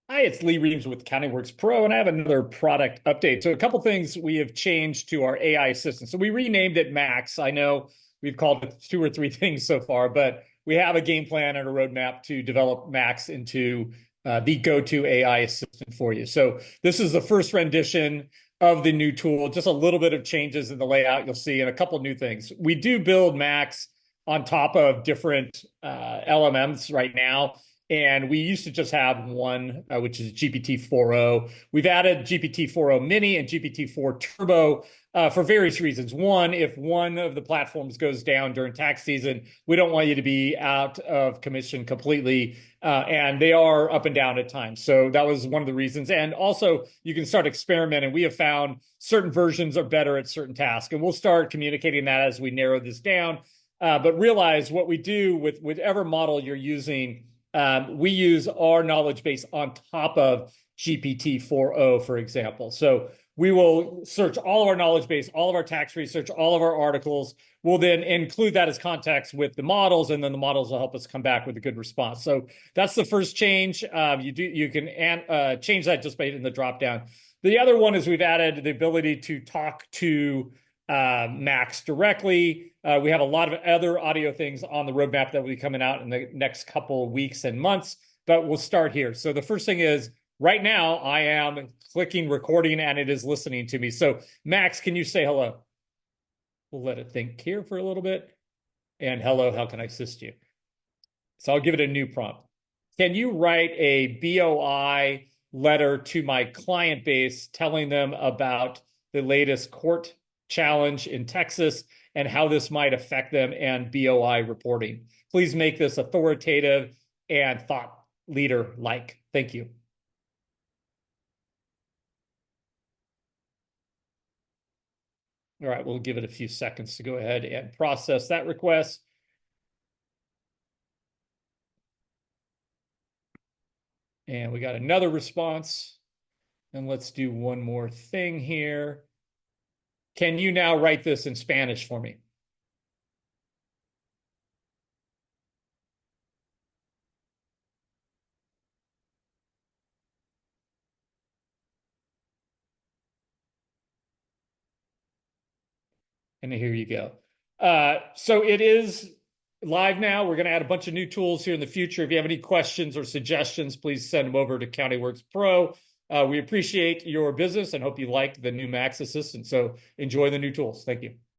Hi, it's Lee Reeves with CountingWorks PRO, and I have another product update. So, a couple things we have changed to our AI assistant. So, we renamed it Max. I know we've called it two or three things so far, but we have a game plan and a roadmap to develop Max into the go-to AI assistant for you. So, this is the first rendition of the new tool. Just a little bit of changes in the layout you'll see, and a couple new things. We do build Max on top of different LMMs right now. And we used to just have one, which is GPT-4o. We've added GPT-4o Mini and GPT-4 Turbo for various reasons. One, if one of the platforms goes down during tax season, we don't want you to be out of commission completely. And they are up and down at times. So that was one of the reasons. And also, you can start experimenting. We have found certain versions are better at certain tasks. And we'll start communicating that as we narrow this down. But realize what we do with whatever model you're using. We use our knowledge base on top of GPT-4o, for example. So we will search all of our knowledge base, all of our tax research, all of our articles. We'll then include that as context with the models, and then the models will help us come back with a good response. So that's the first change. You can change that just by hitting the drop down. The other one is we've added the ability to talk to Max directly. We have a lot of other audio things on the roadmap that will be coming out in the next couple of weeks and months, but we'll start here. So the first thing is right now I am clicking recording and it is listening to me. So Max, can you say hello? We'll let it think here for a little bit. And hello, how can I assist you? So I'll give it a new prompt. Can you write a BOI letter to my client base telling them about the latest court challenge in Texas and how this might affect them and BOI reporting? Please make this authoritative and thought leader-like. Thank you. All right, we'll give it a few seconds to go ahead and process that request. And we got another response. And let's do one more thing here. Can you now write this in Spanish for me? And here you go. So it is live now. We're going to add a bunch of new tools here in the future. If you have any questions or suggestions, please send them over to CountingWorks Pro. We appreciate your business and hope you like the new Max Assistant. So enjoy the new tools. Thank you.